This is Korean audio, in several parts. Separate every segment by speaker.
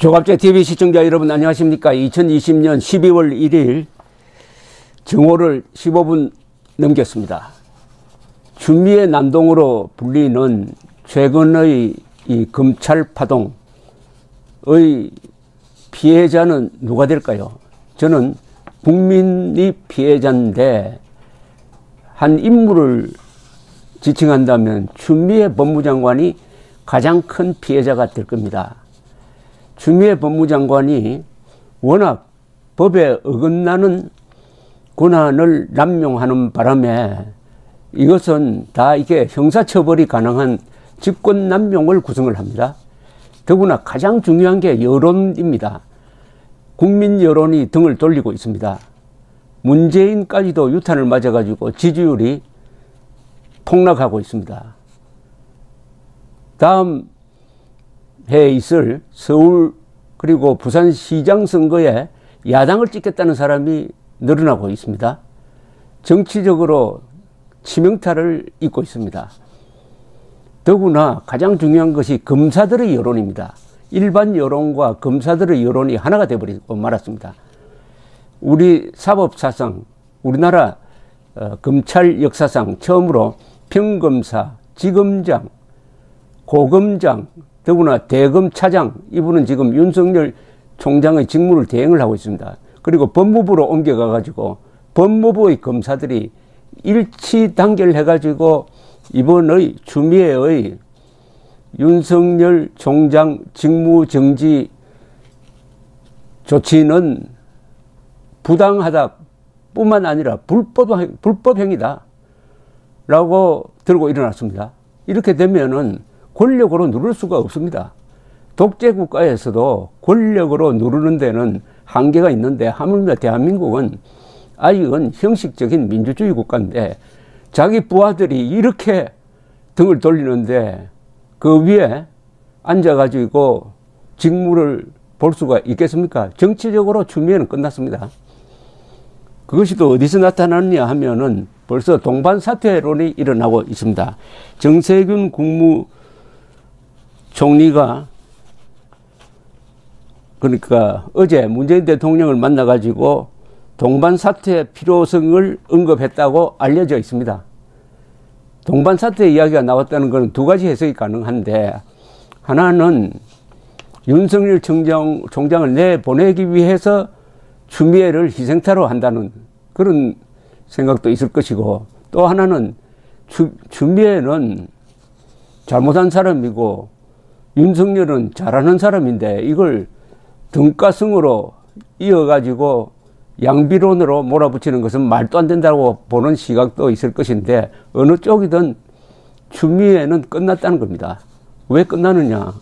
Speaker 1: 조갑제TV 시청자 여러분 안녕하십니까. 2020년 12월 1일 정오를 15분 넘겼습니다. 추미애 난동으로 불리는 최근의 이 검찰 파동의 피해자는 누가 될까요? 저는 국민이 피해자인데 한 인물을 지칭한다면 추미애 법무장관이 가장 큰 피해자가 될 겁니다. 추미애 법무장관이 워낙 법에 어긋나는 권한을 남용하는 바람에 이것은 다 이게 형사처벌이 가능한 직권남용을 구성을 합니다. 더구나 가장 중요한 게 여론입니다. 국민 여론이 등을 돌리고 있습니다. 문재인까지도 유탄을 맞아가지고 지지율이 폭락하고 있습니다. 다음 해에 있을 서울 그리고 부산시장 선거에 야당을 찍겠다는 사람이 늘어나고 있습니다. 정치적으로 치명타를 입고 있습니다. 더구나 가장 중요한 것이 검사들의 여론입니다. 일반 여론과 검사들의 여론이 하나가 되어버리고 말았습니다. 우리 사법사상, 우리나라 검찰 역사상 처음으로 평검사, 지검장, 고검장, 더구나 대검차장, 이분은 지금 윤석열 총장의 직무를 대행을 하고 있습니다. 그리고 법무부로 옮겨가 가지고 법무부의 검사들이 일치 단결해 가지고 이번의 추미애의 윤석열 총장 직무 정지 조치는 부당하다 뿐만 아니라 불법행위다 라고 들고 일어났습니다. 이렇게 되면은 권력으로 누를 수가 없습니다. 독재국가에서도 권력으로 누르는 데는 한계가 있는데 하물며 대한민국은 아직은 형식적인 민주주의 국가인데 자기 부하들이 이렇게 등을 돌리는데 그 위에 앉아가지고 직무를 볼 수가 있겠습니까? 정치적으로 추미애는 끝났습니다. 그것이 또 어디서 나타났냐 하면은 벌써 동반사퇴론이 일어나고 있습니다. 정세균 국무총리가 그러니까 어제 문재인 대통령을 만나가지고 동반사퇴 필요성을 언급했다고 알려져 있습니다. 동반사퇴 이야기가 나왔다는 것은 두 가지 해석이 가능한데, 하나는 윤석열 총장을 내보내기 위해서 추미애를 희생타로 한다는 그런 생각도 있을 것이고, 또 하나는 추미애는 잘못한 사람이고 윤석열은 잘하는 사람인데 이걸 등가성으로 이어가지고 양비론으로 몰아붙이는 것은 말도 안 된다고 보는 시각도 있을 것인데, 어느 쪽이든 추미애는 끝났다는 겁니다. 왜 끝나느냐?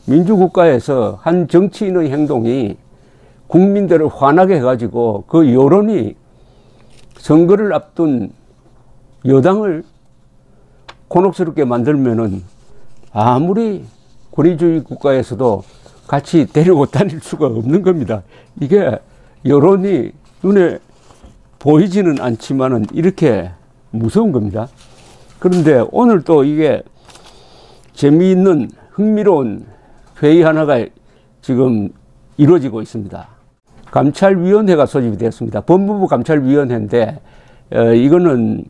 Speaker 1: 민주국가에서 한 정치인의 행동이 국민들을 화나게 해가지고 그 여론이 선거를 앞둔 여당을 곤혹스럽게 만들면은 아무리 권위주의 국가에서도 같이 데리고 다닐 수가 없는 겁니다. 이게 여론이 눈에 보이지는 않지만은 이렇게 무서운 겁니다. 그런데 오늘 또 이게 재미있는 흥미로운 회의 하나가 지금 이루어지고 있습니다. 감찰위원회가 소집이 되었습니다. 법무부 감찰위원회인데 이거는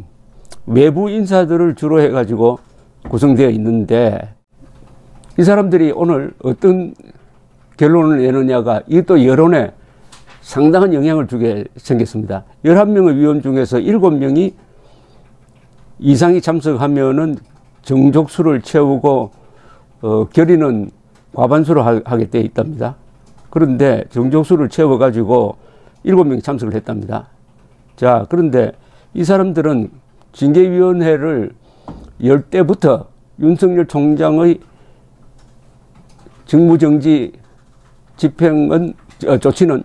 Speaker 1: 외부 인사들을 주로 해가지고 구성되어 있는데, 이 사람들이 오늘 어떤 결론을 내느냐가 이것도 여론에 상당한 영향을 주게 생겼습니다. 11명의 위원 중에서 7명이 이상이 참석하면은 정족수를 채우고 결의는 과반수로 하게 되어 있답니다. 그런데 정족수를 채워가지고 7명이 참석을 했답니다. 자, 그런데 이 사람들은 징계위원회를 열 때부터 윤석열 총장의 직무정지 조치는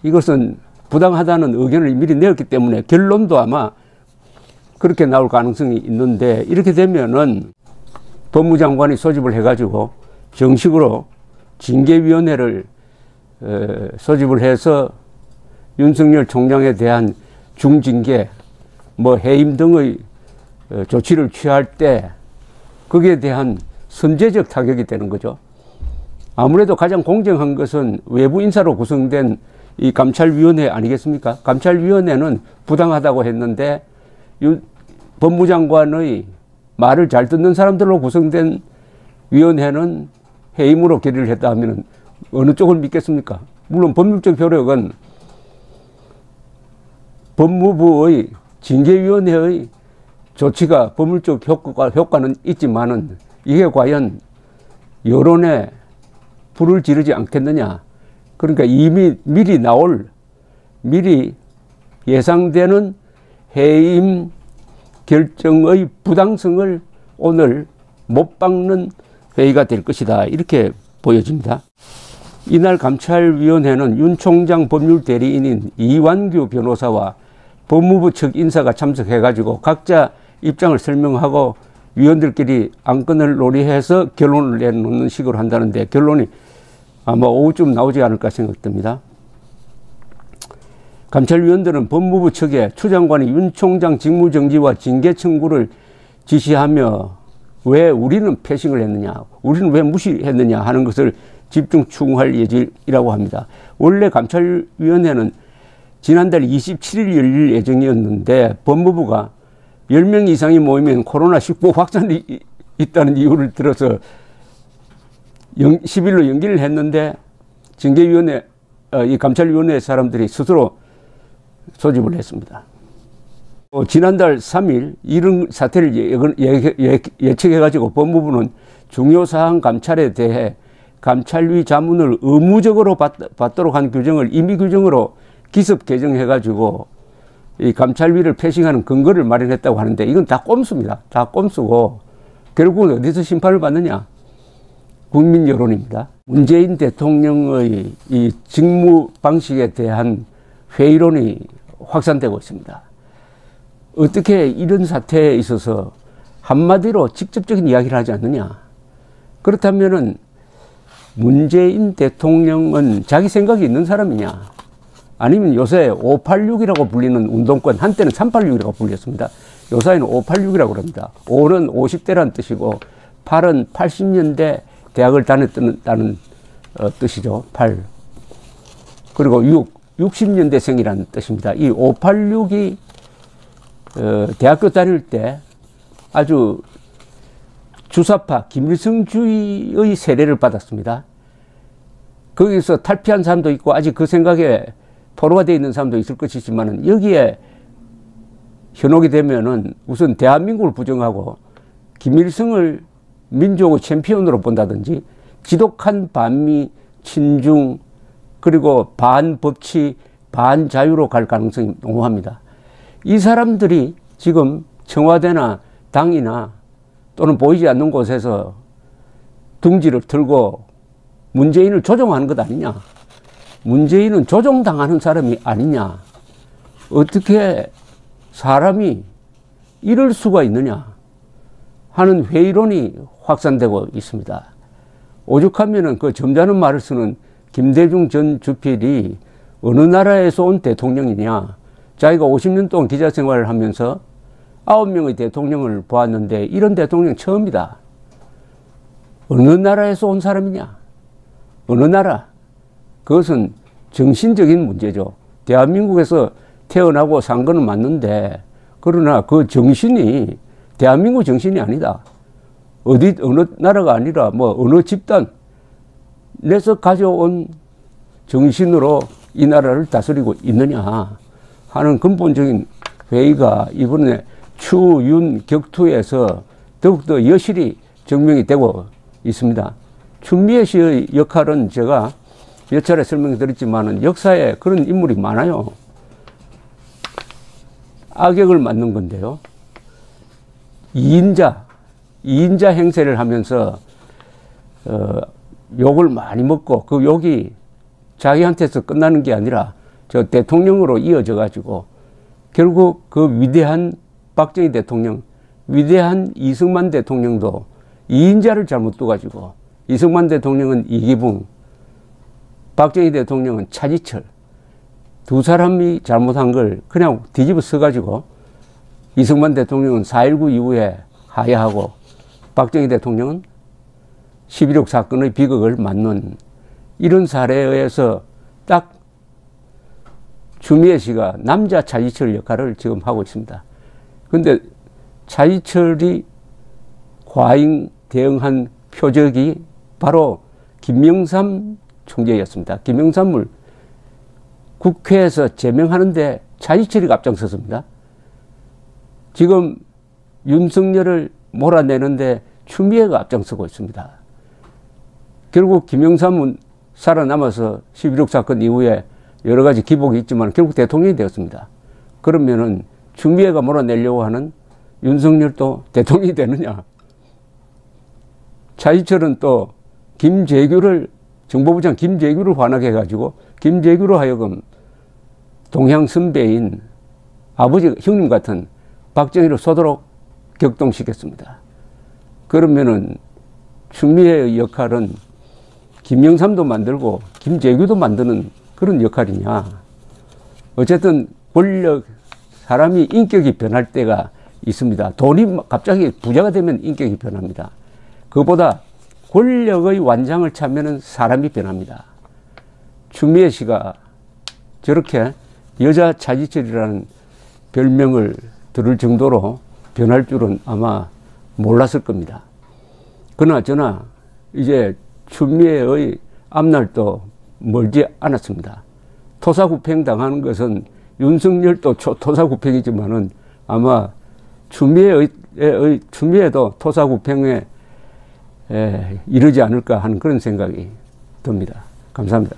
Speaker 1: 이것은 부당하다는 의견을 미리 내었기 때문에 결론도 아마 그렇게 나올 가능성이 있는데, 이렇게 되면은 법무장관이 소집을 해가지고 정식으로 징계위원회를 소집을 해서 윤석열 총장에 대한 중징계, 해임 등의 조치를 취할 때 거기에 대한 선제적 타격이 되는 거죠. 아무래도 가장 공정한 것은 외부 인사로 구성된 이 감찰위원회 아니겠습니까? 감찰위원회는 부당하다고 했는데 법무장관의 말을 잘 듣는 사람들로 구성된 위원회는 해임으로 결의를 했다 하면 어느 쪽을 믿겠습니까? 물론 법률적 효력은 법무부의 징계위원회의 조치가 법률적 효과는 있지만은 이게 과연 여론에 불을 지르지 않겠느냐. 그러니까 이미 미리 예상되는 해임 결정의 부당성을 오늘 못 박는 회의가 될 것이다. 이렇게 보여집니다. 이날 감찰위원회는 윤 총장 법률 대리인인 이완규 변호사와 법무부 측 인사가 참석해가지고 각자 입장을 설명하고 위원들끼리 안건을 논의해서 결론을 내놓는 식으로 한다는데 결론이 아마 오후쯤 나오지 않을까 생각됩니다. 감찰위원들은 법무부 측에 추 장관이 윤 총장 직무정지와 징계 청구를 지시하며 왜 우리는 패싱을 했느냐, 우리는 왜 무시했느냐 하는 것을 집중 추궁할 예정이라고 합니다. 원래 감찰위원회는 지난달 27일 열릴 예정이었는데 법무부가 10명 이상이 모이면 코로나19 확산이 있다는 이유를 들어서 10일로 연기를 했는데 징계위원회, 이 감찰위원회 사람들이 스스로 소집을 했습니다. 지난달 3일 이런 사태를 예측해가지고 법무부는 중요사항 감찰에 대해 감찰위 자문을 의무적으로 받도록 한 규정을 임의 규정으로 기습 개정해가지고 이 감찰위를 패싱하는 근거를 마련했다고 하는데 이건 다 꼼수입니다. 다 꼼수고 결국은 어디서 심판을 받느냐? 국민 여론입니다. 문재인 대통령의 이 직무 방식에 대한 회의론이 확산되고 있습니다. 어떻게 이런 사태에 있어서 한마디로 직접적인 이야기를 하지 않느냐? 그렇다면은 문재인 대통령은 자기 생각이 있는 사람이냐? 아니면 요새 586이라고 불리는 운동권, 한때는 386이라고 불렸습니다. 요새는 586이라고 합니다. 5는 50대라는 뜻이고 8은 80년대 대학을 다녔다는 뜻이죠. 8. 그리고 60년대생이라는 뜻입니다. 이 586이 대학교 다닐 때 아주 주사파 김일성주의의 세례를 받았습니다. 거기서 탈피한 사람도 있고 아직 그 생각에 포로가 되어 있는 사람도 있을 것이지만 여기에 현혹이 되면은 우선 대한민국을 부정하고 김일성을 민족의 챔피언으로 본다든지 지독한 반미, 친중, 그리고 반법치, 반자유로 갈 가능성이 농후합니다. 이 사람들이 지금 청와대나 당이나 또는 보이지 않는 곳에서 둥지를 틀고 문재인을 조종하는 것 아니냐. 문재인은 조종당하는 사람이 아니냐. 어떻게 사람이 이럴 수가 있느냐 하는 회의론이 확산되고 있습니다. 오죽하면은 그 점잖은 말을 쓰는 김대중 전 주필이 어느 나라에서 온 대통령이냐. 자기가 50년 동안 기자 생활을 하면서 9명의 대통령을 보았는데 이런 대통령 처음이다. 어느 나라에서 온 사람이냐? 어느 나라? 그것은 정신적인 문제죠. 대한민국에서 태어나고 산 거는 맞는데 그러나 그 정신이 대한민국 정신이 아니다. 어느 나라가 아니라 뭐 어느 집단에서 가져온 정신으로 이 나라를 다스리고 있느냐 하는 근본적인 회의가 이번에 추, 윤 격투에서 더욱더 여실히 증명이 되고 있습니다. 추미애 씨의 역할은 제가 몇 차례 설명드렸지만 역사에 그런 인물이 많아요. 악역을 맡는 건데요. 2인자 행세를 하면서 욕을 많이 먹고 그 욕이 자기한테서 끝나는 게 아니라 저 대통령으로 이어져 가지고 결국 그 위대한 박정희 대통령, 위대한 이승만 대통령도 2인자를 잘못 둬가지고 이승만 대통령은 이기붕, 박정희 대통령은 차지철 두 사람이 잘못한 걸 그냥 뒤집어 써가지고 이승만 대통령은 4.19 이후에 하야하고 박정희 대통령은 11.6 사건의 비극을 맞는 이런 사례에 의해서 딱 추미애 씨가 남자 차지철 역할을 지금 하고 있습니다. 근데 차지철이 과잉 대응한 표적이 바로 김영삼 총재였습니다. 김영삼을 국회에서 제명하는데 차지철이 앞장섰습니다. 지금 윤석열을 몰아내는데 추미애가 앞장서고 있습니다. 결국 김영삼은 살아남아서 11.6 사건 이후에 여러 가지 기복이 있지만 결국 대통령이 되었습니다. 그러면은 추미애가 몰아내려고 하는 윤석열도 대통령이 되느냐? 차지철은 또 정보부장 김재규를 환하게 해가지고 김재규로 하여금 동향 선배인 아버지 형님 같은 박정희를 쏘도록 격동시켰습니다. 그러면은 추미애의 역할은 김영삼도 만들고 김재규도 만드는 그런 역할이냐. 어쨌든 사람이 인격이 변할 때가 있습니다. 돈이 갑자기 부자가 되면 인격이 변합니다. 그보다 권력의 완장을 차면은 사람이 변합니다. 추미애 씨가 저렇게 여자 차지철이라는 별명을 들을 정도로 변할 줄은 아마 몰랐을 겁니다. 그나저나 이제 추미애의 앞날도 멀지 않았습니다. 토사구팽 당하는 것은 윤석열도 토사구팽이지만은 아마 추미애도 토사구팽에 이르지 않을까 하는 그런 생각이 듭니다. 감사합니다.